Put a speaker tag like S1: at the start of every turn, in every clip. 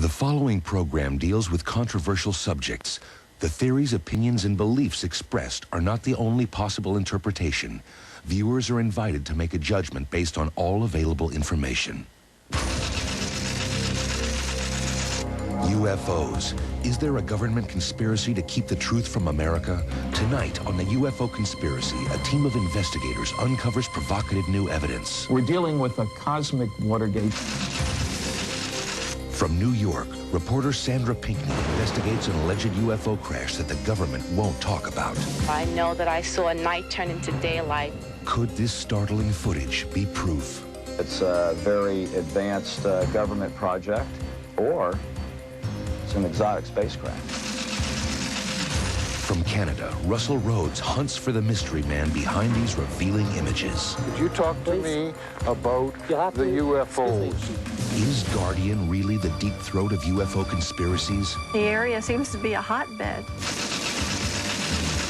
S1: The following program deals with controversial subjects. The theories, opinions, and beliefs expressed are not the only possible interpretation. Viewers are invited to make a judgment based on all available information. UFOs. Is there a government conspiracy to keep the truth from America? Tonight on the UFO Conspiracy, a team of investigators uncovers provocative new evidence.
S2: We're dealing with a cosmic Watergate.
S1: From New York, reporter Sandra Pinckney investigates an alleged UFO crash that the government won't talk about.
S3: I know that I saw a night turn into daylight.
S1: Could this startling footage be proof?
S4: It's a very advanced government project, or it's an exotic spacecraft.
S1: From Canada, Russell Rhodes hunts for the mystery man behind these revealing images.
S5: Could you talk to me about the UFOs?
S1: Is Guardian really the deep throat of UFO conspiracies?
S6: The area seems to be a hotbed.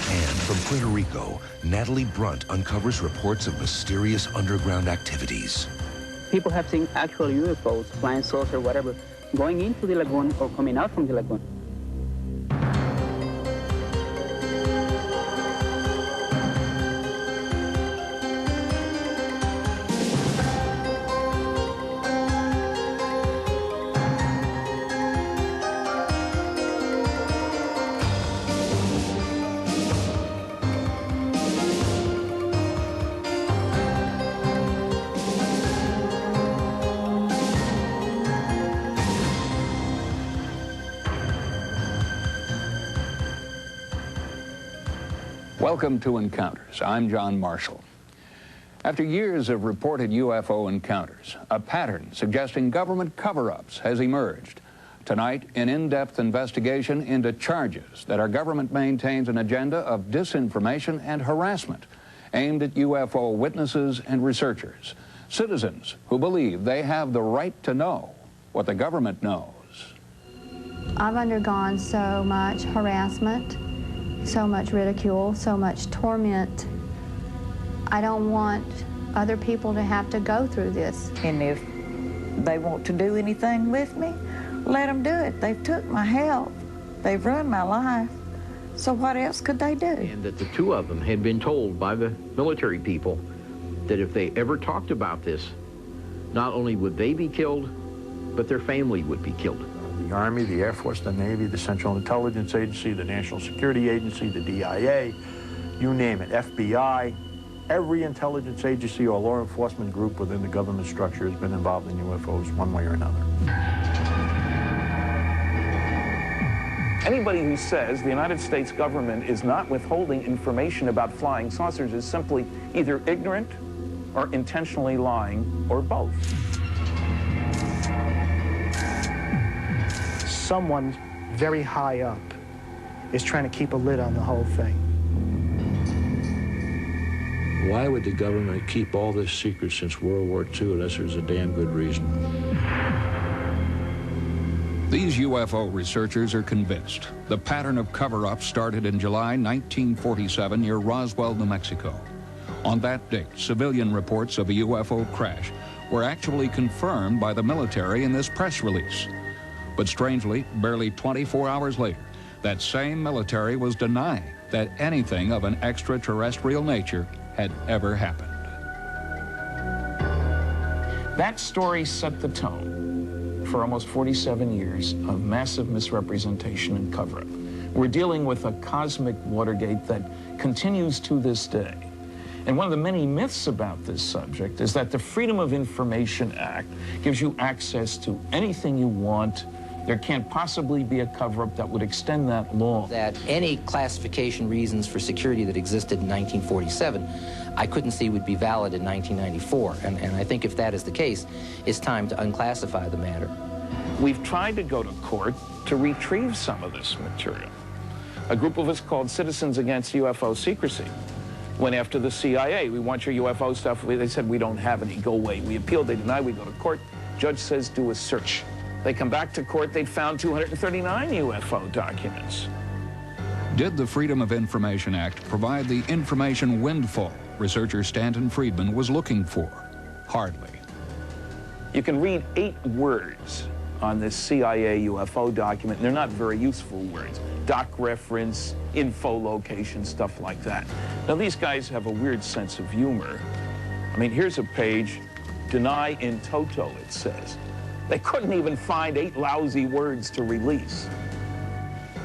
S1: And from Puerto Rico, Natalie Brunt uncovers reports of mysterious underground activities.
S7: People have seen actual UFOs, flying saucer, whatever, going into the lagoon or coming out from the lagoon.
S8: Welcome to Encounters. I'm John Marshall. After years of reported UFO encounters, a pattern suggesting government cover-ups has emerged. Tonight, an in-depth investigation into charges that our government maintains an agenda of disinformation and harassment aimed at UFO witnesses and researchers, citizens who believe they have the right to know what the government knows.
S6: I've undergone so much harassment, so much ridicule, so much torment. I don't want other people to have to go through this.
S9: And if they want to do anything with me, let them do it. They've took my health. They've ruined my life. So what else could they do?
S10: And that the two of them had been told by the military people that if they ever talked about this, not only would they be killed, but their family would be killed.
S5: The Army, the Air Force, the Navy, the Central Intelligence Agency, the National Security Agency, the DIA, you name it, FBI, every intelligence agency or law enforcement group within the government structure has been involved in UFOs one way or another.
S2: Anybody who says the United States government is not withholding information about flying saucers is simply either ignorant or intentionally lying, or both.
S11: Someone very high up is trying to keep a lid on the whole thing.
S12: Why would the government keep all this secret since World War II unless there's a damn good reason?
S8: These UFO researchers are convinced the pattern of cover-up started in July 1947 near Roswell, New Mexico. On that date, civilian reports of a UFO crash were actually confirmed by the military in this press release. But strangely, barely 24 hours later, that same military was denying that anything of an extraterrestrial nature had ever happened.
S2: That story set the tone for almost 47 years of massive misrepresentation and cover-up. We're dealing with a cosmic Watergate that continues to this day. And one of the many myths about this subject is that the Freedom of Information Act gives you access to anything you want. There can't possibly be a cover-up that would extend that law.
S13: That any classification reasons for security that existed in 1947, I couldn't see would be valid in 1994. And I think if that is the case, it's time to unclassify the matter.
S2: We've tried to go to court to retrieve some of this material. A group of us called Citizens Against UFO Secrecy went after the CIA. We want your UFO stuff. They said, we don't have any, go away. We appealed, they denied, we go to court. Judge says, do a search. They come back to court, they'd found 239 UFO documents.
S8: Did the Freedom of Information Act provide the information windfall researcher Stanton Friedman was looking for? Hardly.
S2: You can read 8 words on this CIA UFO document. They're not very useful words. Doc reference, info location, stuff like that. Now, these guys have a weird sense of humor. I mean, here's a page, deny in toto, it says. They couldn't even find 8 lousy words to release.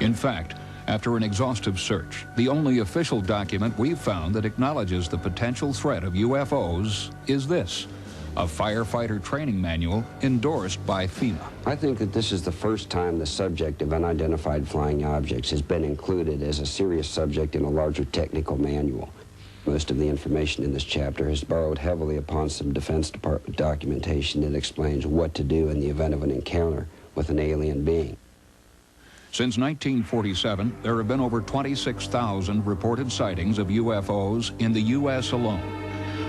S8: In fact, after an exhaustive search, the only official document we've found that acknowledges the potential threat of UFOs is this, a firefighter training manual endorsed by FEMA.
S14: I think that this is the first time the subject of unidentified flying objects has been included as a serious subject in a larger technical manual. Most of the information in this chapter is borrowed heavily upon some Defense Department documentation that explains what to do in the event of an encounter with an alien being.
S8: Since 1947, there have been over 26,000 reported sightings of UFOs in the U.S. alone.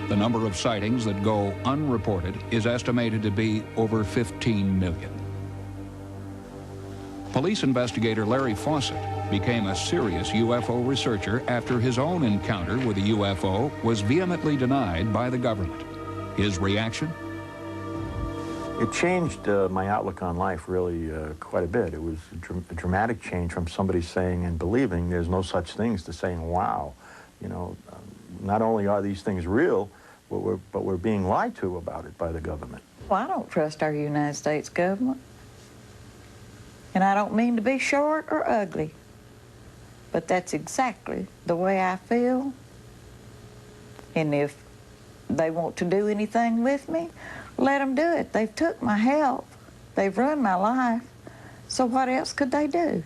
S8: The number of sightings that go unreported is estimated to be over 15 million. Police investigator Larry Fawcett became a serious UFO researcher after his own encounter with a UFO was vehemently denied by the government. His reaction?
S5: It changed my outlook on life really quite a bit. It was a dramatic change from somebody saying and believing there's no such things to saying, wow, you know, not only are these things real, but we're being lied to about it by the government.
S9: Well, I don't trust our United States government. And I don't mean to be short or ugly, but that's exactly the way I feel. And if they want to do anything with me, let them do it. They've took my health. They've ruined my life. So what else could they do?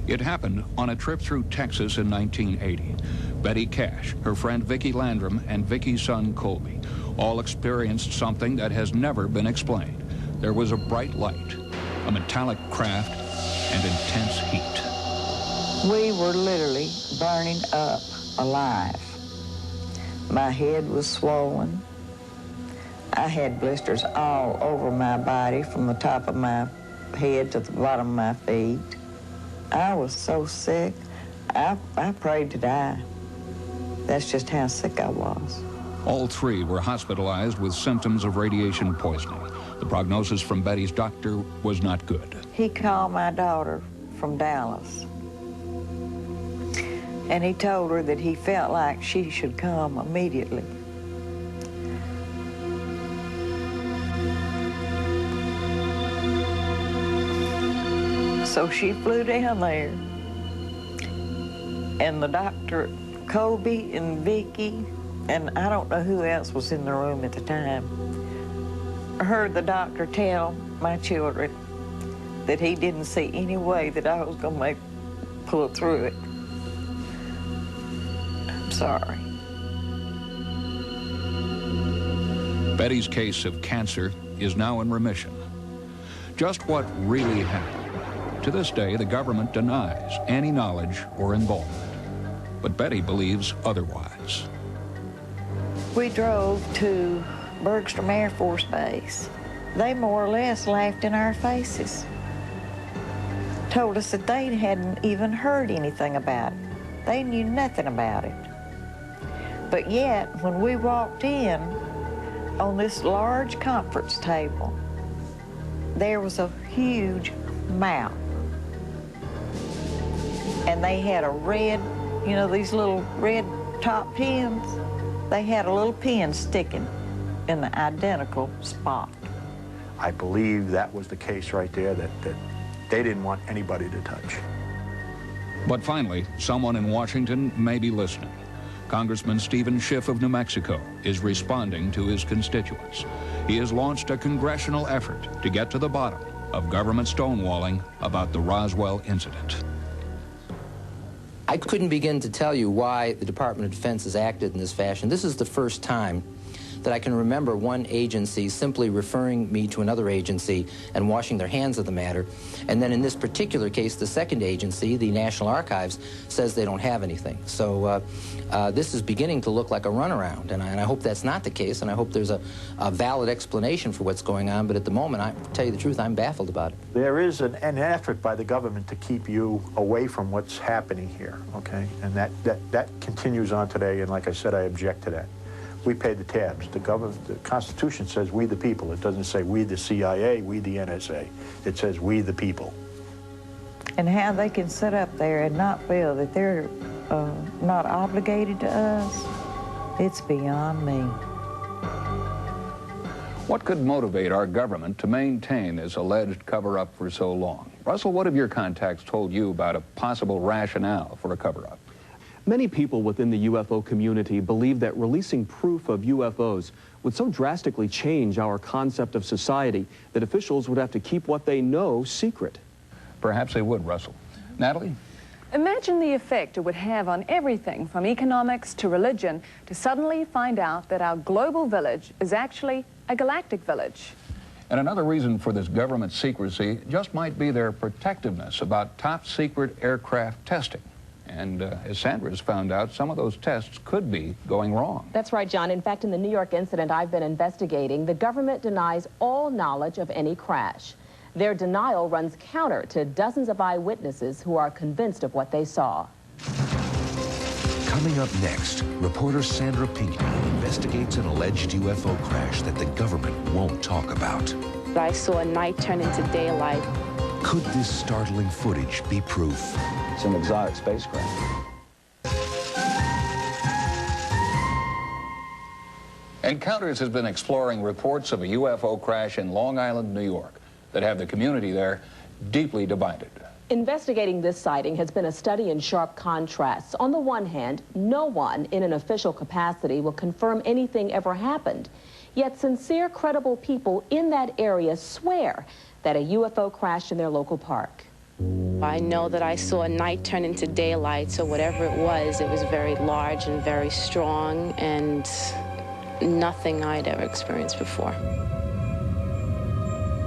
S8: It happened on a trip through Texas in 1980. Betty Cash, her friend Vicki Landrum, and Vicki's son Colby all experienced something that has never been explained. There was a bright light, a metallic craft, and intense heat.
S9: We were literally burning up alive. My head was swollen. I had blisters all over my body from the top of my head to the bottom of my feet. I was so sick, I prayed to die. That's just how sick I was.
S8: All 3 were hospitalized with symptoms of radiation poisoning. The prognosis from Betty's doctor was not good.
S9: He called my daughter from Dallas, and he told her that he felt like she should come immediately. So she flew down there, and the doctor, Colby and Vicki, and I don't know who else was in the room at the time, heard the doctor tell my children that he didn't see any way that I was going to pull through it. I'm sorry.
S8: Betty's case of cancer is now in remission. Just what really happened? To this day, the government denies any knowledge or involvement. But Betty believes otherwise.
S9: We drove to Bergstrom Air Force Base. They more or less laughed in our faces. Told us that they hadn't even heard anything about it. They knew nothing about it. But yet, when we walked in, on this large conference table, there was a huge map. And they had a red, you know, these little red top pins. They had a little pin sticking in the identical spot.
S5: I believe that was the case right there, that they didn't want anybody to touch.
S8: But finally, someone in Washington may be listening. Congressman Stephen Schiff of New Mexico is responding to his constituents. He has launched a congressional effort to get to the bottom of government stonewalling about the Roswell incident.
S13: I couldn't begin to tell you why the Department of Defense has acted in this fashion. This is the first time that I can remember one agency simply referring me to another agency and washing their hands of the matter. And then in this particular case, the second agency, the National Archives, says they don't have anything. So this is beginning to look like a runaround, and I hope that's not the case, and I hope there's a valid explanation for what's going on. But at the moment, I tell you the truth, I'm baffled about it.
S5: There is an effort by the government to keep you away from what's happening here, okay? And that continues on today, and like I said, I object to that. We pay the tabs. The Constitution says we the people. It doesn't say we the CIA, we the NSA. It says we the people.
S9: And how they can sit up there and not feel that they're not obligated to us, it's beyond me.
S8: What could motivate our government to maintain this alleged cover-up for so long? Russell, what have your contacts told you about a possible rationale for a cover-up?
S15: Many people within the UFO community believe that releasing proof of UFOs would so drastically change our concept of society that officials would have to keep what they know secret.
S8: Perhaps they would, Russell. Natalie?
S16: Imagine the effect it would have on everything from economics to religion to suddenly find out that our global village is actually a galactic village.
S8: And another reason for this government secrecy just might be their protectiveness about top-secret aircraft testing. And as Sandra's found out, some of those tests could be going wrong.
S17: That's right, John. In fact, in the New York incident I've been investigating, the government denies all knowledge of any crash. Their denial runs counter to dozens of eyewitnesses who are convinced of what they saw.
S1: Coming up next, reporter Sandra Pinkney investigates an alleged UFO crash that the government won't talk about.
S3: I saw a night turn into daylight.
S1: Could this startling footage be proof?
S4: It's an exotic spacecraft.
S8: Encounters has been exploring reports of a UFO crash in Long Island, New York, that have the community there deeply divided.
S17: Investigating this sighting has been a study in sharp contrasts. On the one hand, no one in an official capacity will confirm anything ever happened. Yet sincere, credible people in that area swear that a UFO crashed in their local park.
S3: I know that I saw a night turn into daylight, so whatever it was very large and very strong, and nothing I'd ever experienced before.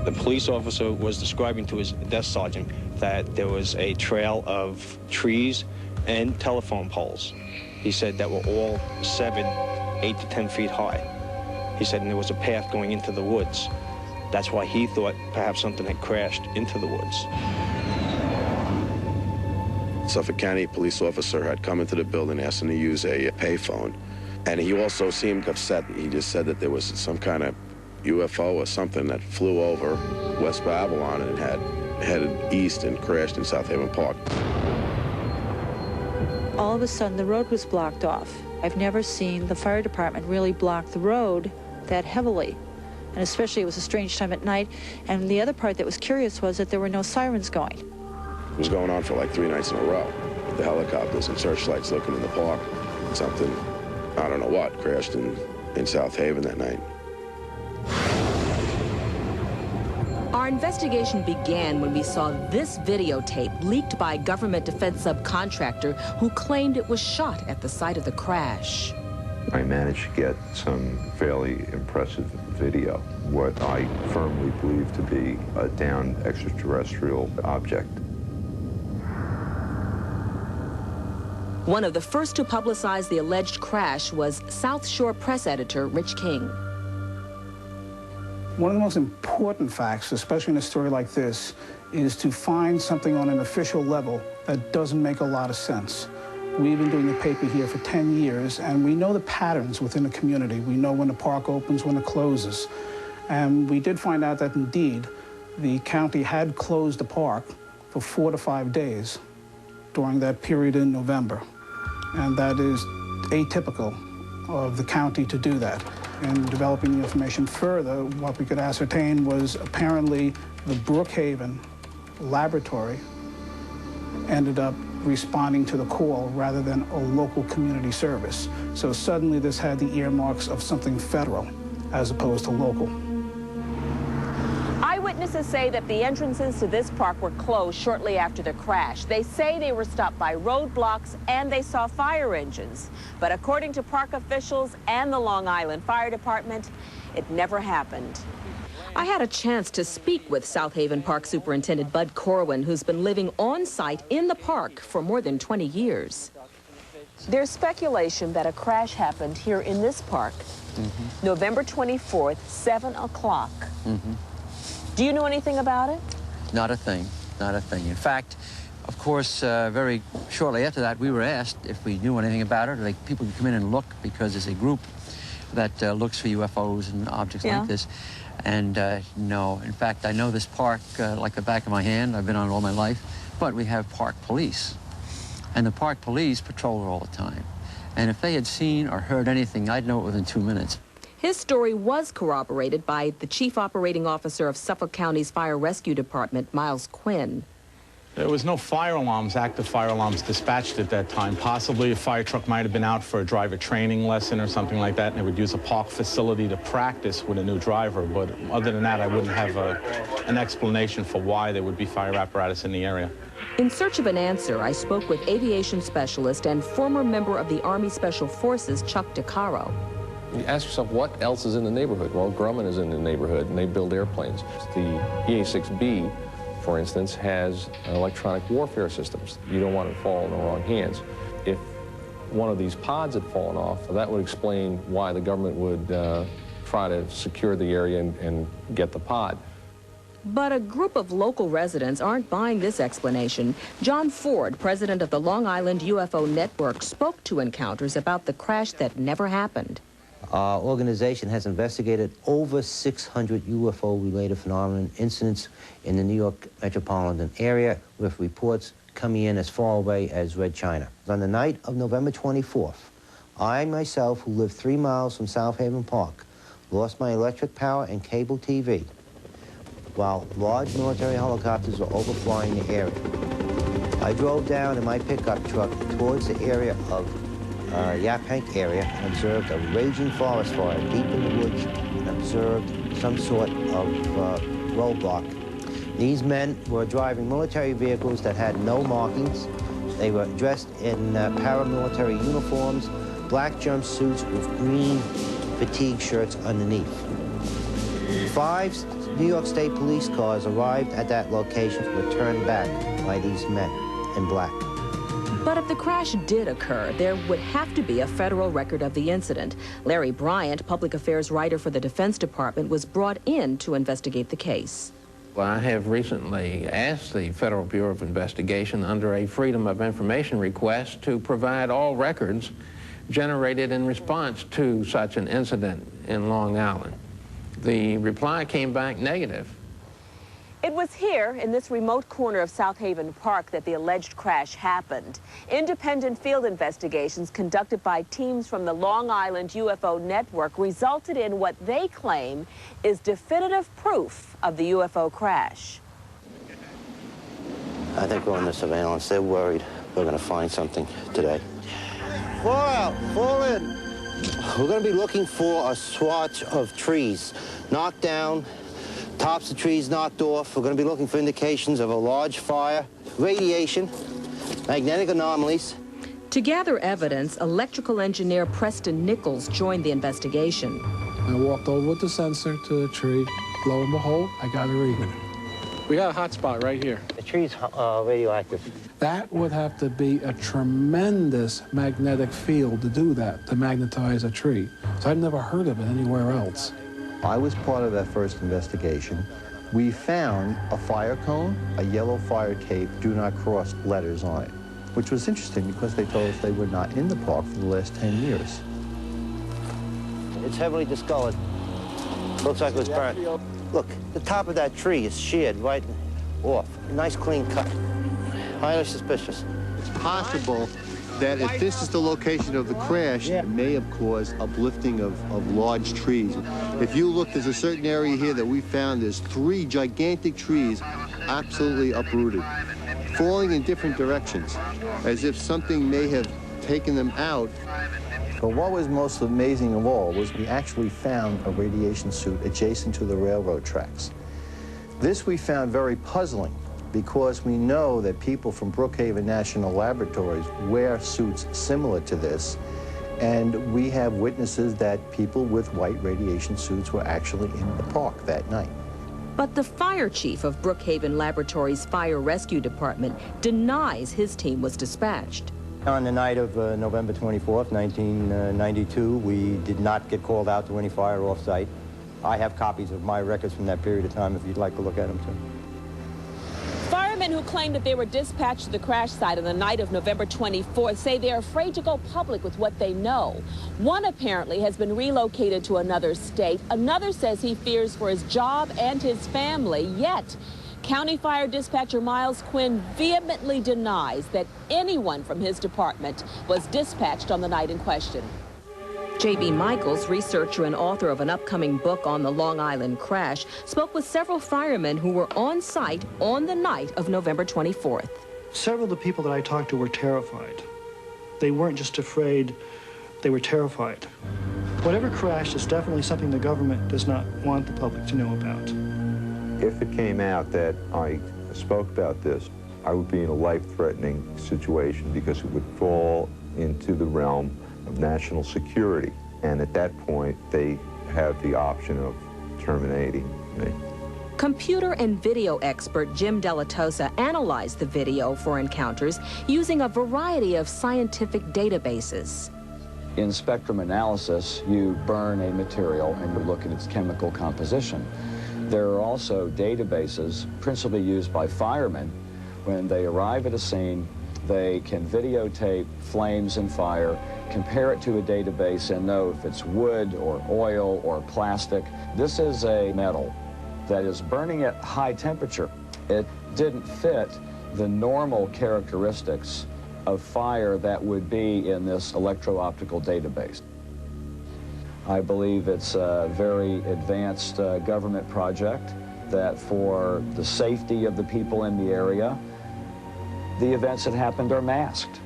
S18: The police officer was describing to his desk sergeant that there was a trail of trees and telephone poles. He said that were all 7, 8 to 10 feet high. He said, and there was a path going into the woods. That's why he thought perhaps something had crashed into the woods.
S19: Suffolk County police officer had come into the building, asked him to use a payphone, and he also seemed upset. He just said that there was some kind of UFO or something that flew over West Babylon and had headed east and crashed in Southaven Park.
S20: All of a sudden, the road was blocked off. I've never seen the fire department really block the road that heavily. And especially it was a strange time at night. And the other part that was curious was that there were no sirens going.
S19: It was going on for like 3 nights in a row. The helicopters and searchlights looking in the park. Something, I don't know what, crashed in Southaven that night.
S17: Our investigation began when we saw this videotape leaked by a government defense subcontractor who claimed it was shot at the site of the crash.
S21: I managed to get some fairly impressive video, what I firmly believe to be a downed extraterrestrial object.
S17: One of the first to publicize the alleged crash was South Shore press editor Rich King.
S22: One of the most important facts, especially in a story like this, is to find something on an official level that doesn't make a lot of sense. We've been doing the paper here for 10 years, and we know the patterns within the community. We know when the park opens, when it closes. And we did find out that, indeed, the county had closed the park for 4 to 5 days during that period in November. And that is atypical of the county to do that. In developing the information further, what we could ascertain was apparently the Brookhaven laboratory ended up responding to the call rather than a local community service. So suddenly this had the earmarks of something federal as opposed to local.
S17: Eyewitnesses say that the entrances to this park were closed shortly after the crash. They say they were stopped by roadblocks and they saw fire engines. But according to park officials and the Long Island Fire Department, it never happened. I had a chance to speak with Southaven Park Superintendent Bud Corwin, who's been living on site in the park for more than 20 years. There's speculation that a crash happened here in this park, November 24th, 7 o'clock. Do you know anything about it?
S23: Not a thing, not a thing. In fact, of course, very shortly after that, we were asked if we knew anything about it, or like people could come in and look, because as a group, that looks for UFOs and objects like this. And no, in fact, I know this park like the back of my hand. I've been on it all my life. But we have park police. And the park police patrol it all the time. And if they had seen or heard anything, I'd know it within 2 minutes.
S6: His story was corroborated by the Chief Operating Officer of Suffolk County's Fire Rescue Department, Miles Quinn.
S7: There was no fire alarms, active fire alarms dispatched at that time. Possibly a fire truck might have been out for a driver training lesson or something like that, and they would use a park facility to practice with a new driver. But other than that, I wouldn't have an explanation for why there would be fire apparatus in the area.
S6: In search of an answer, I spoke with aviation specialist and former member of the Army Special Forces, Chuck DeCaro.
S10: You ask yourself, what else is in the neighborhood? Well, Grumman is in the neighborhood, and they build airplanes. The EA-6B, for instance, has electronic warfare systems. You don't want it to fall in the wrong hands. If one of these pods had fallen off, that would explain why the government would try to secure the area and get the pod.
S6: But a group of local residents aren't buying this explanation. John Ford, president of the Long Island UFO Network, spoke to encounters about the crash that never happened.
S24: Our organization has investigated over 600 UFO-related phenomenon incidents in the New York metropolitan area, with reports coming in as far away as Red China. On the night of November 24th, I myself, who lived 3 miles from Southaven Park, lost my electric power and cable TV while large military helicopters were overflying the area. I drove down in my pickup truck towards the area of Yaphank area and observed a raging forest fire deep in the woods and observed some sort of roadblock. These men were driving military vehicles that had no markings. They were dressed in paramilitary uniforms, black jumpsuits with green fatigue shirts underneath. 5 New York State police cars arrived at that location and were turned back by these men in black.
S6: But if the crash did occur, there would have to be a federal record of the incident. Larry Bryant, public affairs writer for the Defense Department, was brought in to investigate the case.
S25: Well, I have recently asked the Federal Bureau of Investigation under a Freedom of Information request to provide all records generated in response to such an incident in Long Island. The reply came back negative.
S17: It was here, in this remote corner of Southaven Park, that the alleged crash happened. Independent field investigations conducted by teams from the Long Island UFO Network resulted in what they claim is definitive proof of the UFO crash.
S24: I think we're under surveillance. They're worried we're going to find something today. Fall out, fall in. We're going to be looking for a swatch of trees knocked down, tops of trees knocked off. We're going to be looking for indications of a large fire, radiation, magnetic anomalies.
S6: To gather evidence, electrical engineer Preston Nichols joined the investigation.
S26: I walked over with the sensor to the tree. Lo and behold, I got a reading. We got a hot spot right here.
S24: The tree's radioactive.
S26: That would have to be a tremendous magnetic field to do that, to magnetize a tree. So I've never heard of it anywhere else.
S27: I was part of that first investigation. We found a fire cone, a yellow fire tape, do not cross letters on it, which was interesting because they told us they were not in the park for the last 10 years.
S24: It's heavily discolored. Looks like it was burnt. Look, the top of that tree is sheared right off. Nice clean cut. Highly suspicious.
S28: It's possible that if this is the location of the crash, it may have caused uplifting of large trees. If you look, there's a certain area here that we found, there's 3 gigantic trees absolutely uprooted, falling in different directions, as if something may have taken them out.
S27: But what was most amazing of all was we actually found a radiation suit adjacent to the railroad tracks. This we found very puzzling, because we know that people from Brookhaven National Laboratories wear suits similar to this, and we have witnesses that people with white radiation suits were actually in the park that night.
S6: But the fire chief of Brookhaven Laboratories Fire Rescue Department denies his team was dispatched.
S24: On the night of November 24th, 1992, we did not get called out to any fire off-site. I have copies of my records from that period of time if you'd like to look at them too.
S17: Fire Firemen who claim that they were dispatched to the crash site on the night of November 24th say they're afraid to go public with what they know. One apparently has been relocated to another state. Another says he fears for his job and his family. Yet, County Fire Dispatcher Miles Quinn vehemently denies that anyone from his department was dispatched on the night in question.
S6: J.B. Michaels, researcher and author of an upcoming book on the Long Island crash, spoke with several firemen who were on site on the night of November 24th.
S2: Several of the people that I talked to were terrified. They weren't just afraid, they were terrified. Whatever crashed is definitely something the government does not want the public to know about.
S21: If it came out that I spoke about this, I would be in a life-threatening situation because it would fall into the realm of national security. And at that point, they have the option of terminating me.
S6: Computer and video expert Jim Delatosa analyzed the video for encounters using a variety of scientific databases.
S4: In spectrum analysis, you burn a material and you look at its chemical composition. There are also databases principally used by firemen. When they arrive at a scene, they can videotape flames and fire, compare it to a database and know if it's wood or oil or plastic. This is a metal that is burning at high temperature. It didn't fit the normal characteristics of fire that would be in this electro-optical database. I believe it's a very advanced government project that for the safety of the people in the area, the events that happened are masked,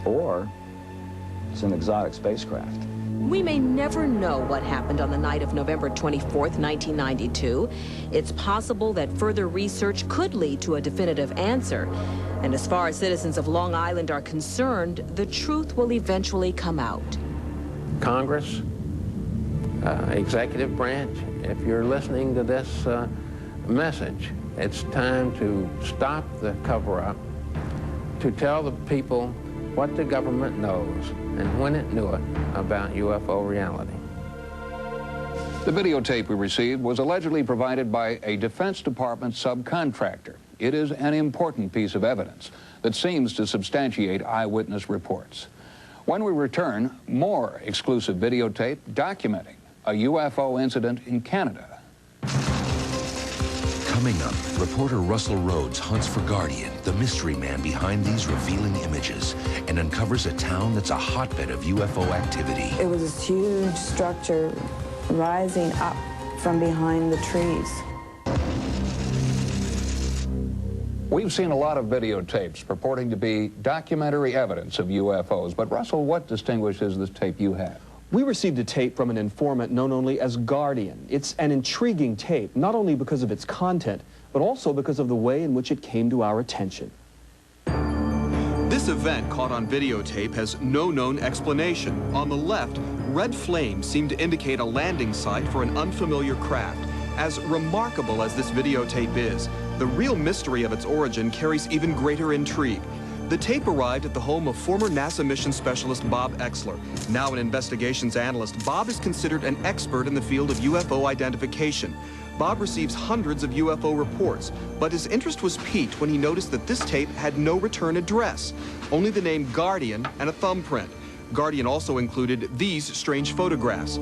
S4: or it's an exotic spacecraft.
S6: We may never know what happened on the night of November 24th, 1992. It's possible that further research could lead to a definitive answer. And as far as citizens of Long Island are concerned, the truth will eventually come out.
S25: Congress, executive branch, if you're listening to this message, it's time to stop the cover-up, to tell the people what the government knows and when it knew it about UFO reality.
S8: The videotape we received was allegedly provided by a Defense Department subcontractor. It is an important piece of evidence that seems to substantiate eyewitness reports. When we return, more exclusive videotape documenting a UFO incident in Canada.
S1: Coming up, reporter Russell Rhodes hunts for Guardian, the mystery man behind these revealing images, and uncovers a town that's a hotbed of UFO activity.
S5: It was this huge structure rising up from behind the trees.
S8: We've seen a lot of videotapes purporting to be documentary evidence of UFOs, but Russell, what distinguishes this tape you have?
S9: We received a tape from an informant known only as Guardian. It's an intriguing tape, not only because of its content, but also because of the way in which it came to our attention.
S11: This event caught on videotape has no known explanation. On the left, red flames seem to indicate a landing site for an unfamiliar craft. As remarkable as this videotape is, the real mystery of its origin carries even greater intrigue. The tape arrived at the home of former NASA mission specialist Bob Exler. Now an investigations analyst, Bob is considered an expert in the field of UFO identification. Bob receives hundreds of UFO reports, but his interest was piqued when he noticed that this tape had no return address, only the name Guardian and a thumbprint. Guardian also included these strange photographs.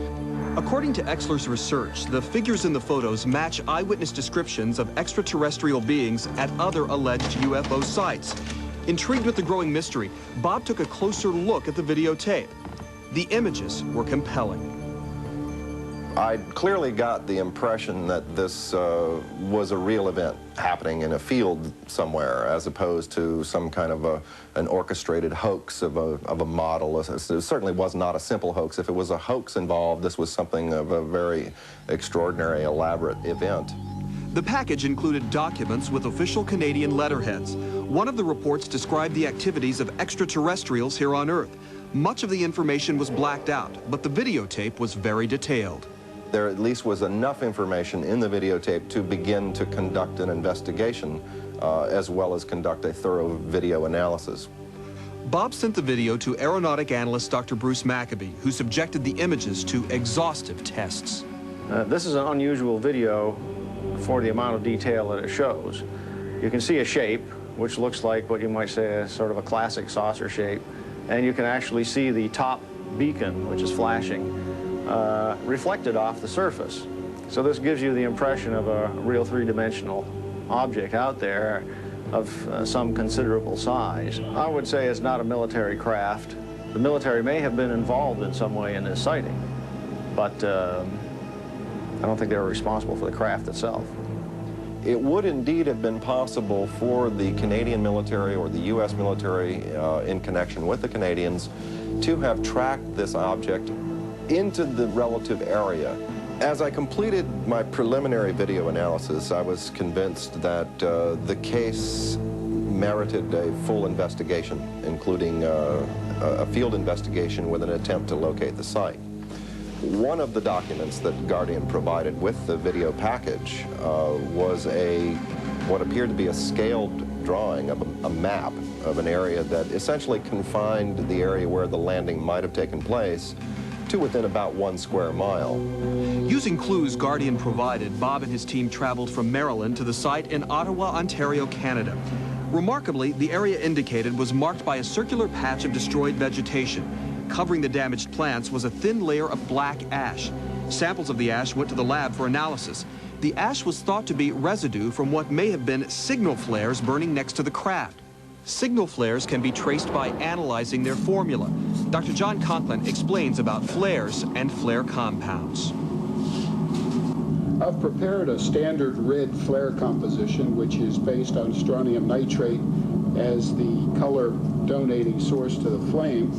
S11: According to Exler's research, the figures in the photos match eyewitness descriptions of extraterrestrial beings at other alleged UFO sites. Intrigued with the growing mystery, Bob took a closer look at the videotape. The images were compelling.
S12: I clearly got the impression that this was a real event happening in a field somewhere, as opposed to some kind of an orchestrated hoax of a model. It certainly was not a simple hoax. If it was a hoax involved, this was something of a very extraordinary, elaborate event.
S11: The package included documents with official Canadian letterheads. One of the reports described the activities of extraterrestrials here on Earth. Much of the information was blacked out, but the videotape was very detailed.
S12: There at least was enough information in the videotape to begin to conduct an investigation, as well as conduct a thorough video analysis.
S11: Bob sent the video to aeronautic analyst Dr. Bruce Maccabee, who subjected the images to exhaustive tests.
S13: This is an unusual video for the amount of detail that it shows.
S3: You can see a shape, which looks like what you might say is sort of a classic saucer shape, and you can actually see the top beacon, which is flashing, reflected off the surface. So this gives you the impression of a real three-dimensional object out there of some considerable size. I would say it's not a military craft. The military may have been involved in some way in this sighting, but I don't think they were responsible for the craft itself.
S12: It would indeed have been possible for the Canadian military or the U.S. military in connection with the Canadians to have tracked this object into the relative area. As I completed my preliminary video analysis, I was convinced that the case merited a full investigation, including a field investigation with an attempt to locate the site. One of the documents that Guardian provided with the video package was what appeared to be a scaled drawing of a map of an area that essentially confined the area where the landing might have taken place to within about 1 square mile.
S11: Using clues Guardian provided, Bob and his team traveled from Maryland to the site in Ottawa, Ontario, Canada. Remarkably, the area indicated was marked by a circular patch of destroyed vegetation. Covering the damaged plants was a thin layer of black ash. Samples of the ash went to the lab for analysis. The ash was thought to be residue from what may have been signal flares burning next to the craft. Signal flares can be traced by analyzing their formula. Dr. John Conklin explains about flares and flare compounds.
S13: I've prepared a standard red flare composition, which is based on strontium nitrate as the color donating source to the flame.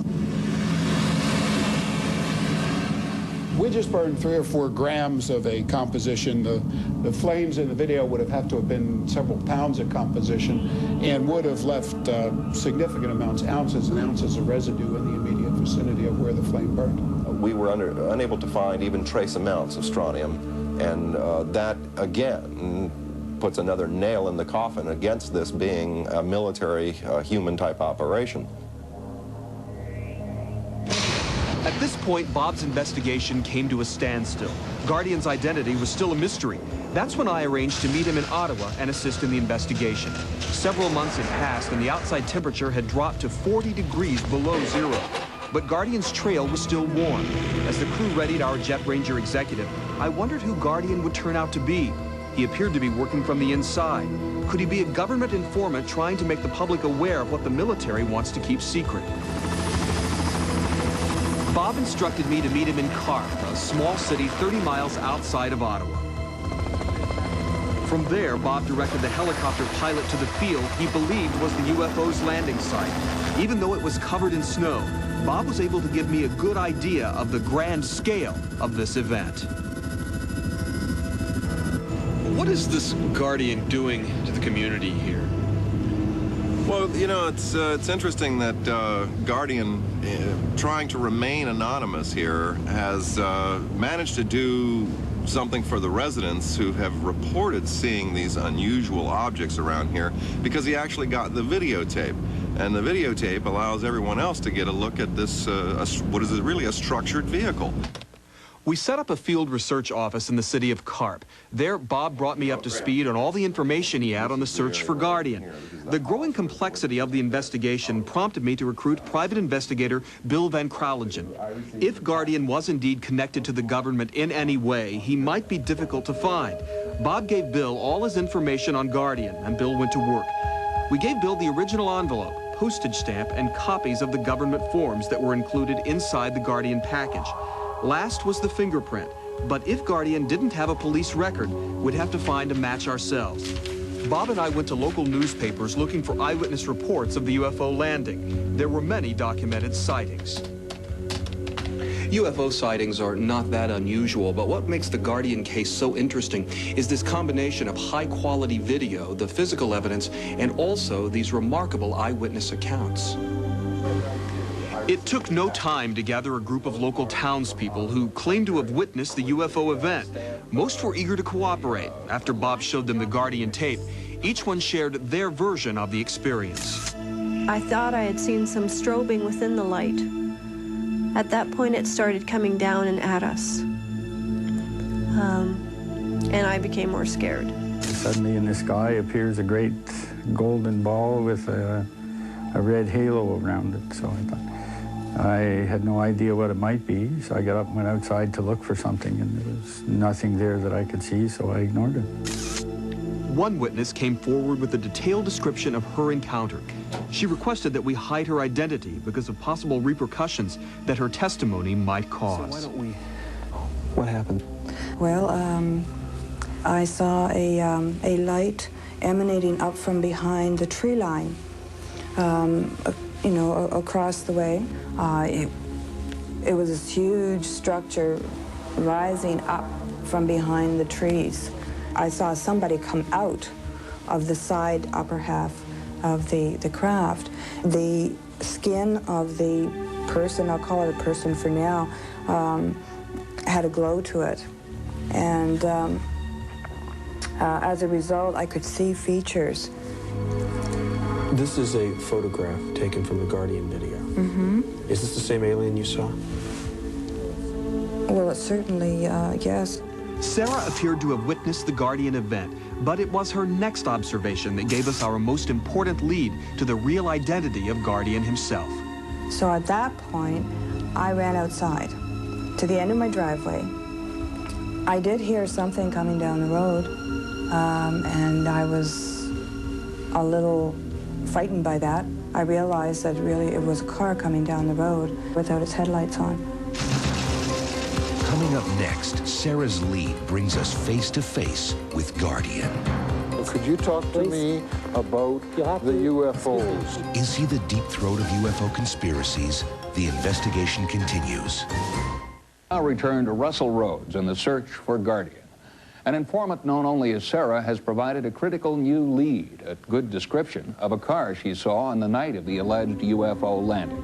S13: We just burned 3 or 4 grams of a composition. The flames in the video would have had to have been several pounds of composition and would have left significant amounts, ounces and ounces of residue in the immediate vicinity of where the flame burned.
S12: We were unable to find even trace amounts of strontium, and that, again, puts another nail in the coffin against this being a military, human-type operation.
S11: At this point, Bob's investigation came to a standstill. Guardian's identity was still a mystery. That's when I arranged to meet him in Ottawa and assist in the investigation. Several months had passed and the outside temperature had dropped to 40 degrees below zero. But Guardian's trail was still warm. As the crew readied our Jet Ranger executive, I wondered who Guardian would turn out to be. He appeared to be working from the inside. Could he be a government informant trying to make the public aware of what the military wants to keep secret? Bob instructed me to meet him in Carp, a small city 30 miles outside of Ottawa. From there, Bob directed the helicopter pilot to the field he believed was the UFO's landing site. Even though it was covered in snow, Bob was able to give me a good idea of the grand scale of this event. What is this Guardian doing to the community here?
S12: Well, you know, it's interesting that Guardian, trying to remain anonymous here, has managed to do something for the residents who have reported seeing these unusual objects around here, because he actually got the videotape. And the videotape allows everyone else to get a look at this, what is really a structured vehicle.
S11: We set up a field research office in the city of Carp. There, Bob brought me up to speed on all the information he had on the search for Guardian. The growing complexity of the investigation prompted me to recruit private investigator Bill Van Kralingen. If Guardian was indeed connected to the government in any way, he might be difficult to find. Bob gave Bill all his information on Guardian, and Bill went to work. We gave Bill the original envelope, postage stamp, and copies of the government forms that were included inside the Guardian package. Last was the fingerprint, but if Guardian didn't have a police record, we'd have to find a match ourselves. Bob and I went to local newspapers looking for eyewitness reports of the UFO landing. There were many documented sightings. UFO sightings are not that unusual, but what makes the Guardian case so interesting is this combination of high-quality video, the physical evidence, and also these remarkable eyewitness accounts. It took no time to gather a group of local townspeople who claimed to have witnessed the UFO event. Most were eager to cooperate. After Bob showed them the Guardian tape, each one shared their version of the experience.
S14: I thought I had seen some strobing within the light. At that point, it started coming down and at us. And I became more scared.
S7: Suddenly in the sky appears a great golden ball with a red halo around it. So I thought, I had no idea what it might be, so I got up and went outside to look for something, and there was nothing there that I could see, so I ignored it.
S11: One witness came forward with a detailed description of her encounter. She requested that we hide her identity because of possible repercussions that her testimony might cause.
S9: So why don't we... What happened?
S5: Well, I saw a light emanating up from behind the tree line, you know, across the way. It was this huge structure rising up from behind the trees. I saw somebody come out of the side upper half of the craft. The skin of the person, I'll call it a person for now, had a glow to it. And as a result, I could see features.
S9: This is a photograph taken from the Guardian video.
S5: Mm-hmm.
S9: Is this the same alien you saw?
S5: Well, it certainly, yes.
S11: Sarah appeared to have witnessed the Guardian event, but it was her next observation that gave us our most important lead to the real identity of Guardian himself.
S5: So at that point, I ran outside to the end of my driveway. I did hear something coming down the road, and I was a little frightened by that. I realized that really it was a car coming down the road without its headlights on.
S1: Coming up next, Sarah's lead brings us face to face with Guardian.
S15: Could you talk to me about the UFOs?
S1: Is he the deep throat of UFO conspiracies? The investigation continues.
S8: Now return to Russell Rhodes and the search for Guardian. An informant known only as Sarah has provided a critical new lead, a good description of a car she saw on the night of the alleged UFO landing.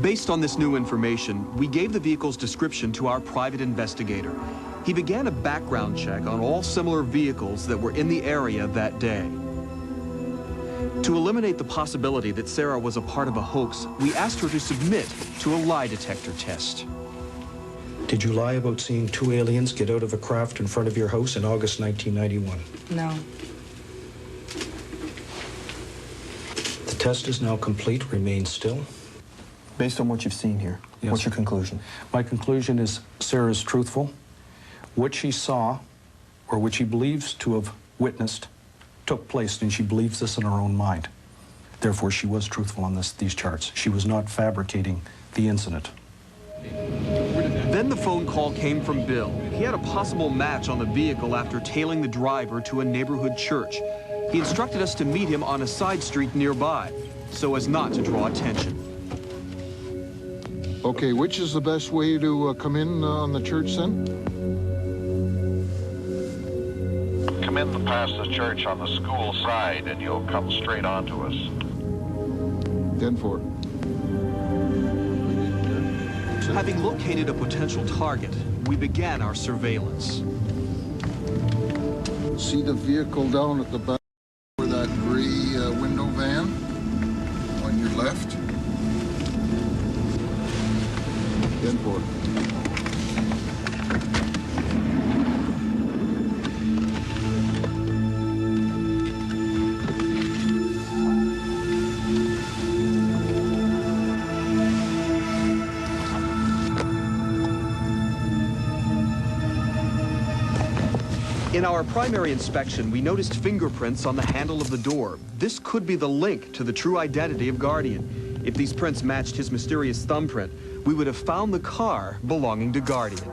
S11: Based on this new information, we gave the vehicle's description to our private investigator. He began a background check on all similar vehicles that were in the area that day. To eliminate the possibility that Sarah was a part of a hoax, we asked her to submit to a lie detector test.
S16: Did you lie about seeing two aliens get out of a craft in front of your house in August 1991?
S5: No.
S16: The test is now complete. Remain still.
S9: Based on what you've seen here,
S16: Yes.
S9: what's your conclusion?
S16: My conclusion is Sarah's truthful. What she saw, or what she believes to have witnessed, took place, and she believes this in her own mind. Therefore, she was truthful on these charts. She was not fabricating the incident.
S11: Then the phone call came from Bill. He had a possible match on the vehicle after tailing the driver to a neighborhood church. He instructed us to meet him on a side street nearby, so as not to draw attention.
S15: Okay, which is the best way to come in on the church then?
S18: Come in past the church on the school side and you'll come straight onto us.
S15: 10-4.
S11: Having located a potential target, we began our surveillance.
S15: See the vehicle down at the back where that gray window van on your left? 10-4.
S11: In our primary inspection, we noticed fingerprints on the handle of the door. This could be the link to the true identity of Guardian. If these prints matched his mysterious thumbprint, we would have found the car belonging to Guardian.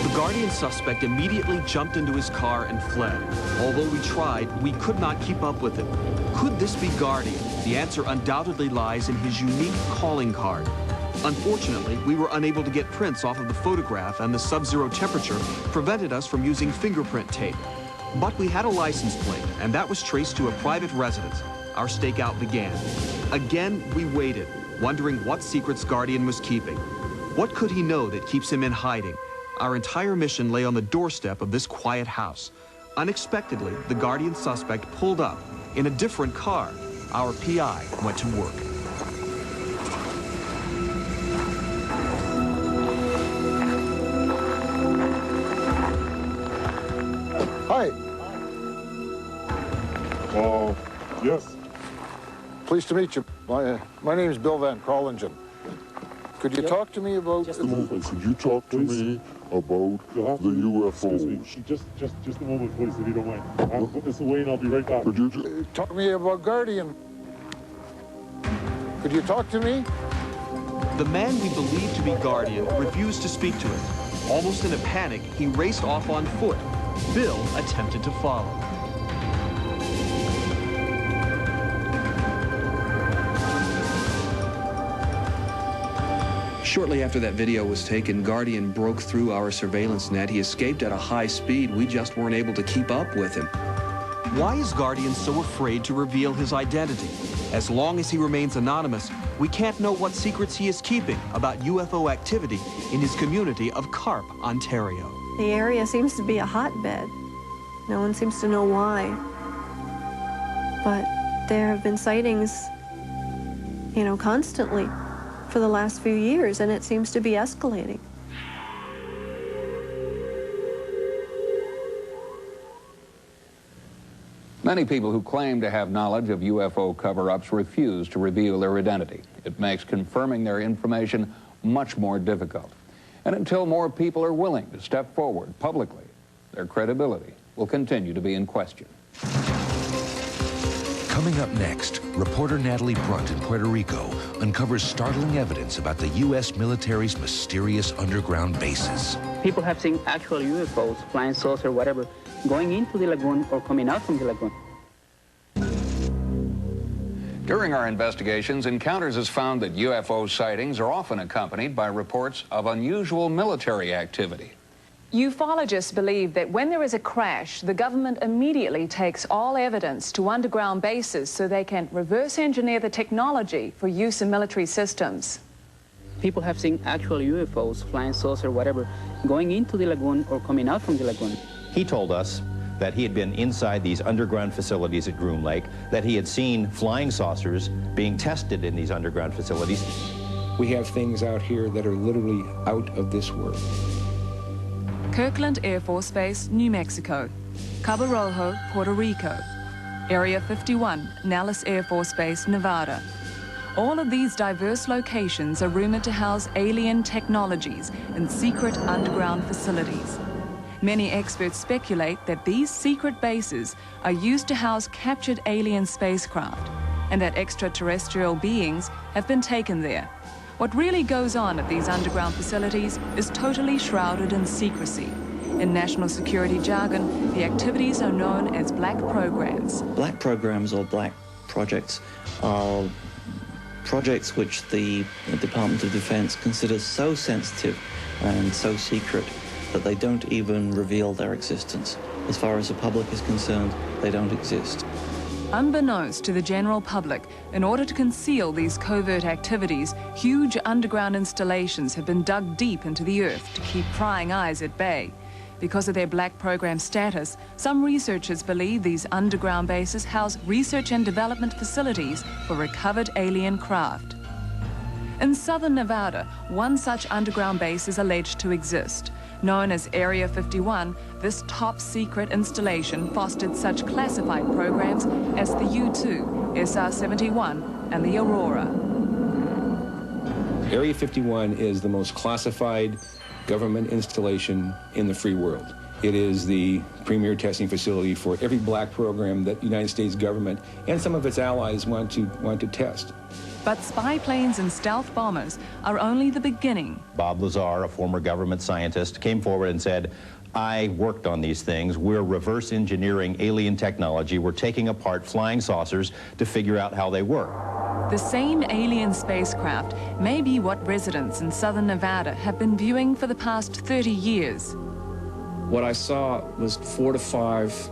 S11: The Guardian suspect immediately jumped into his car and fled. Although we tried, we could not keep up with him. Could this be Guardian? The answer undoubtedly lies in his unique calling card. Unfortunately, we were unable to get prints off of the photograph, and the sub-zero temperature prevented us from using fingerprint tape. But we had a license plate, and that was traced to a private residence. Our stakeout began. Again, we waited, wondering what secrets Guardian was keeping. What could he know that keeps him in hiding? Our entire mission lay on the doorstep of this quiet house. Unexpectedly, the Guardian suspect pulled up. in a different car. Our PI went to work.
S13: Hi. Yes. Pleased to meet you. My name is Bill Van Krollingen. Could you talk to me about...
S10: Just a moment, could you talk to me about the UFOs? Just a moment, please, if you don't mind. I'll put this away and I'll be right back.
S13: Could you talk to me about Guardian? Could you talk to me?
S11: The man we believed to be Guardian refused to speak to him. Almost in a panic, he raced off on foot. Bill attempted to follow.
S9: Shortly after that video was taken, Guardian broke through our surveillance net. He escaped at a high speed. We just weren't able to keep up with him.
S11: Why is Guardian so afraid to reveal his identity? As long as he remains anonymous, we can't know what secrets he is keeping about UFO activity in his community of Carp, Ontario.
S14: The area seems to be a hotbed. No one seems to know why. But there have been sightings, you know, constantly for the last few years, and it seems to be escalating.
S8: Many people who claim to have knowledge of UFO cover-ups refuse to reveal their identity. It makes confirming their information much more difficult. And until more people are willing to step forward publicly, their credibility will continue to be in question.
S1: Coming up next, reporter Natalie Brunt in Puerto Rico uncovers startling evidence about the U.S. military's mysterious underground bases.
S19: People have seen actual UFOs, flying saucer, whatever, going into the lagoon or coming out from the lagoon.
S8: During our investigations, Encounters has found that UFO sightings are often accompanied by reports of unusual military activity.
S20: Ufologists believe that when there is a crash, the government immediately takes all evidence to underground bases so they can reverse engineer the technology for use in military systems.
S19: People have seen actual UFOs, flying saucer, whatever, going into the lagoon or coming out from the lagoon.
S22: He told us that he had been inside these underground facilities at Groom Lake, that he had seen flying saucers being tested in these underground facilities.
S23: We have things out here that are literally out of this world.
S20: Kirkland Air Force Base, New Mexico. Cabo Rojo, Puerto Rico. Area 51, Nellis Air Force Base, Nevada. All of these diverse locations are rumored to house alien technologies in secret underground facilities. Many experts speculate that these secret bases are used to house captured alien spacecraft and that extraterrestrial beings have been taken there. What really goes on at these underground facilities is totally shrouded in secrecy. In national security jargon, the activities are known as black programs.
S26: Black programs or black projects are projects which the Department of Defense considers so sensitive and so secret that they don't even reveal their existence. As far as the public is concerned, they don't exist.
S20: Unbeknownst to the general public, in order to conceal these covert activities, huge underground installations have been dug deep into the earth to keep prying eyes at bay. Because of their black program status, some researchers believe these underground bases house research and development facilities for recovered alien craft. In southern Nevada, one such underground base is alleged to exist. Known as Area 51, this top-secret installation fostered such classified programs as the U-2, SR-71, and the Aurora.
S23: Area 51 is the most classified government installation in the free world. It is the premier testing facility for every black program that the United States government and some of its allies want to test.
S20: But spy planes and stealth bombers are only the beginning.
S22: Bob Lazar, a former government scientist, came forward and said, I worked on these things. We're reverse engineering alien technology. We're taking apart flying saucers to figure out how they work.
S20: The same alien spacecraft may be what residents in southern Nevada have been viewing for the past 30 years.
S27: What I saw was 4 to 5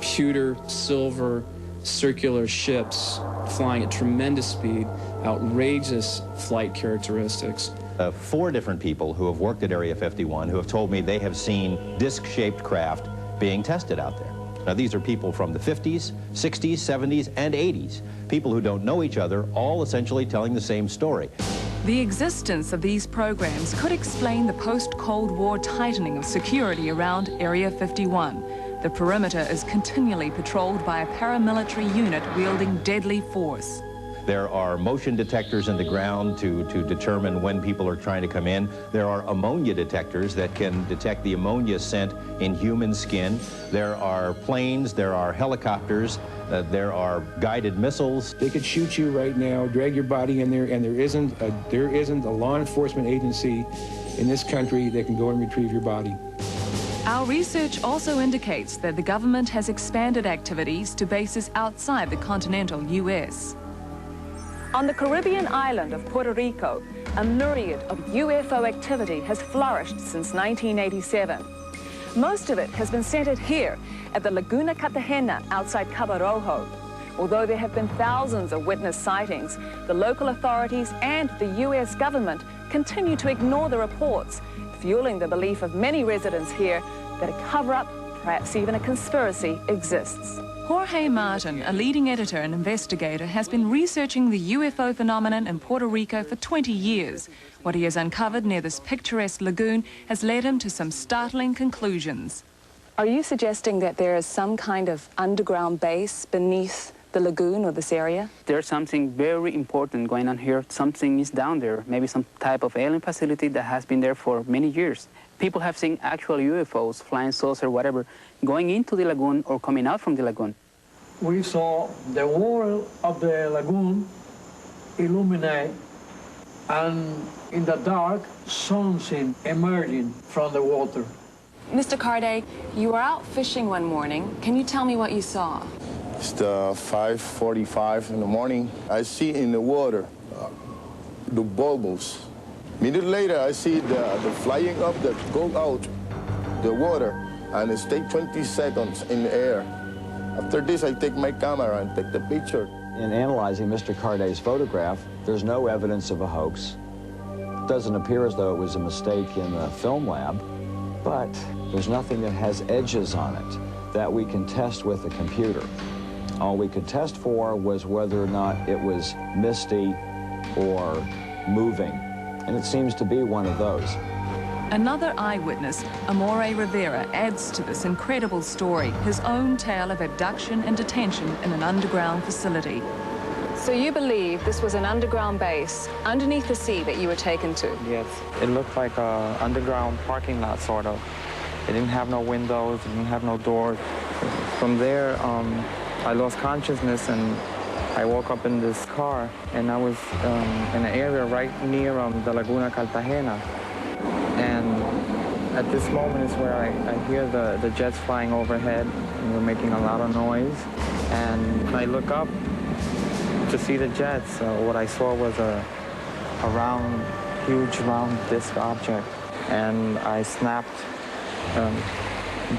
S27: pewter, silver, circular ships flying at tremendous speed, outrageous flight characteristics.
S22: 4 different people who have worked at Area 51 who have told me they have seen disc-shaped craft being tested out there. Now, these are people from the 50s, 60s, 70s, and 80s. People who don't know each other, all essentially telling the same story.
S20: The existence of these programs could explain the post-Cold War tightening of security around Area 51. The perimeter is continually patrolled by a paramilitary unit wielding deadly force.
S22: There are motion detectors in the ground to determine when people are trying to come in. There are ammonia detectors that can detect the ammonia scent in human skin. There are planes, there are helicopters, there are guided missiles.
S23: They could shoot you right now, drag your body in there, and there isn't a law enforcement agency in this country that can go and retrieve your body.
S20: Our research also indicates that the government has expanded activities to bases outside the continental U.S. On the Caribbean island of Puerto Rico, a myriad of UFO activity has flourished since 1987. Most of it has been centered here at the Laguna Cartagena outside Cabo Rojo. Although there have been thousands of witness sightings, the local authorities and the U.S. government continue to ignore the reports, fueling the belief of many residents here that a cover-up, perhaps even a conspiracy, exists. Jorge Martin, a leading editor and investigator, has been researching the UFO phenomenon in Puerto Rico for 20 years. What he has uncovered near this picturesque lagoon has led him to some startling conclusions. Are you suggesting that there is some kind of underground base beneath the lagoon or this area?
S19: There's something very important going on here. Something is down there, maybe some type of alien facility that has been there for many years. People have seen actual UFOs, flying saucer, whatever, going into the lagoon or coming out from the lagoon.
S2: We saw the wall of the lagoon illuminate, and in the dark, something emerging from the water.
S20: Mr. Carday, you were out fishing one morning. Can you tell me what you saw?
S4: It's 5:45 in the morning. I see in the water the bubbles. A minute later, I see the flying up that go out the water, and it stay 20 seconds in the air. After this, I take my camera and take the picture.
S6: In analyzing Mr. Carday's photograph, there's no evidence of a hoax. It doesn't appear as though it was a mistake in the film lab, but there's nothing that has edges on it that we can test with a computer. All we could test for was whether or not it was misty or moving, and it seems to be one of those.
S20: Another eyewitness, Amore Rivera, adds to this incredible story his own tale of abduction and detention in an underground facility. So you believe this was an underground base underneath the sea that you were taken to?
S17: Yes. It looked like an underground parking lot, sort of. It didn't have no windows, it didn't have no doors. From there, I lost consciousness and I woke up in this car, and I was in an area right near the Laguna Cartagena. And at this moment is where I hear the jets flying overhead, and they're making a lot of noise. And I look up to see the jets. What I saw was a round, huge round disc object. And I snapped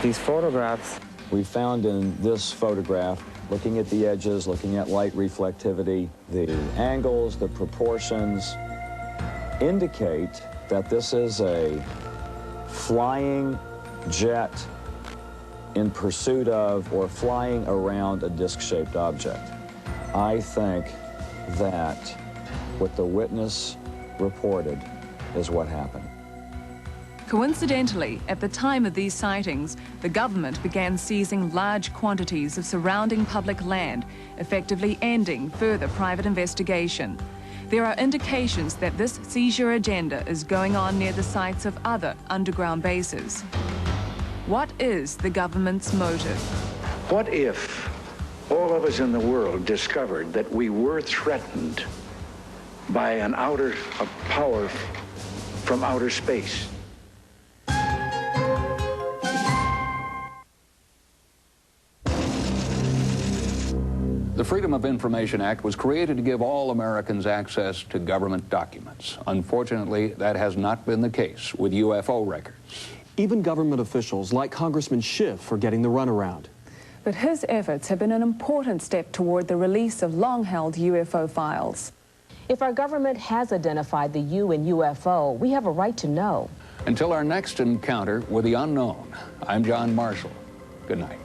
S17: these photographs.
S6: We found in this photograph, looking at the edges, looking at light reflectivity, the angles, the proportions indicate that this is a flying jet in pursuit of or flying around a disc-shaped object. I think that what the witness reported is what happened.
S20: Coincidentally, at the time of these sightings, the government began seizing large quantities of surrounding public land, effectively ending further private investigation. There are indications that this seizure agenda is going on near the sites of other underground bases. What is the government's motive?
S21: What if all of us in the world discovered that we were threatened by a power from outer space?
S8: The Freedom of Information Act was created to give all Americans access to government documents. Unfortunately, that has not been the case with UFO records.
S9: Even government officials like Congressman Schiff are getting the runaround.
S20: But his efforts have been an important step toward the release of long-held UFO files.
S24: If our government has identified the U in UFO, we have a right to know.
S8: Until our next encounter with the unknown, I'm John Marshall. Good night.